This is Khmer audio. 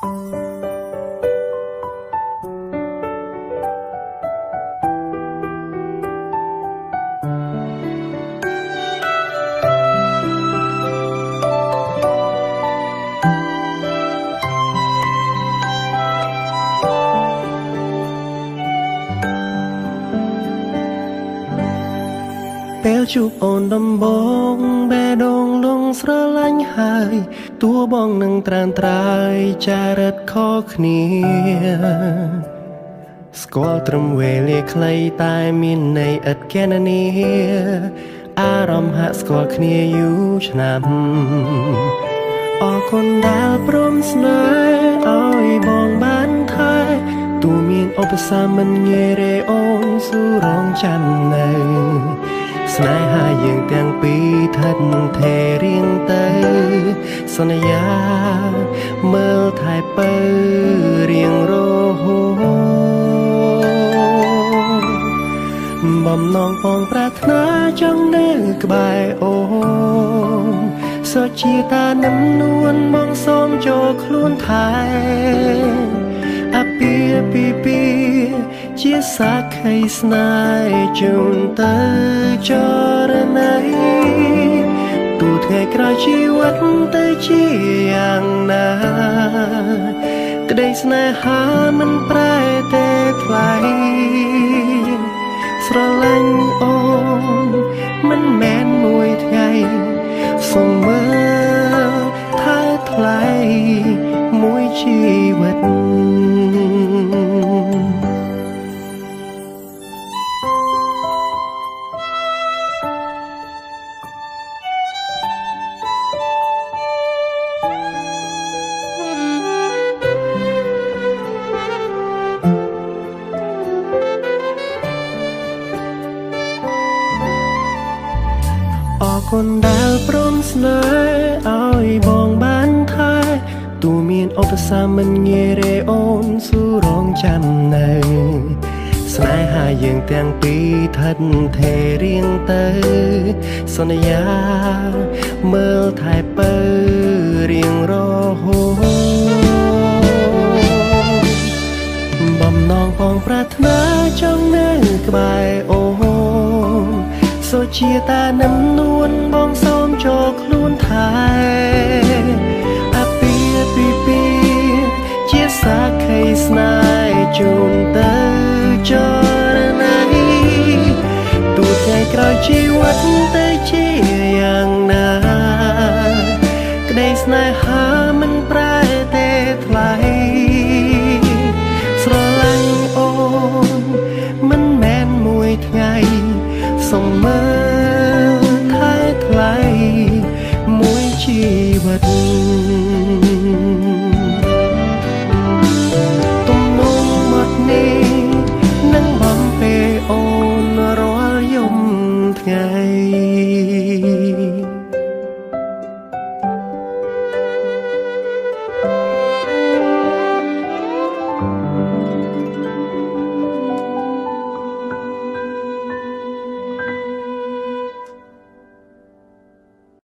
ពេលជួបអូនដំបងបេះដូងលងស្រឡាញ់ហើយតួបងនឹងត្រានត្រើយចារិតខុសគ្នាស្គាល់ត្រឹមវេលាខ្លីតែមានន័យឥតគណនាអារម្មណ៍ហាក់ស្គាល់គ្នាយូរឆ្នាំអរគុណដែលព្រមស្នេហ៍ឲ្យបងបានថែទូមានឧបសគ្គមិនងាយរេអូនស៊ូរងចាំនៅស្នេហាយើងទាំងពីរថិតថេររៀងទៅសន្យាមើលថែពៅរៀងរហូតបំណងបងប្រាថ្នាចង់នៅក្បែរអូនសុជាតានឹមនួនបងសូមចូលខ្លួនថែអពាពីជាសាក្ខីស្នេហ៍ជូនទៅចរណៃទូថ្ងៃក្រោយជីវិតទៅជាយ៉ាងណាក្តីស្នេហាមិនប្រែទេថ្លៃស្រឡាញ់អូនមិនមែនមួយថ្ងៃសូមមើលថែថ្លៃមួយជីវិតអរគុណដែលព្រមស្នេហ៍ឲ្យបងបានថែទូមានឧបសគ្គមិនងាយរេអូនស៊ូរងចាំនៅស្នេហាយើងទាំងពីរថិតថេររៀងទៅសន្យាមើលថែពៅរៀងរហូតបំណងបងប្រាថ្នាចង់នៅក្បែរអូនសុជាតានឹមនួនបងសូមចូលខ្លួនថែអពាពីជាសាក្ខីស្នេហ៍ជូនទៅចរណៃទូថ្ងៃក្រោយជីវិតទៅជាយ៉ាងណាក្តីស្នេហាមិនប្រែទេថ្លៃស្រឡាញ់អូនមិនមែនមួយថ្ងៃសូមមើលថែថ្លៃមួយជីវិត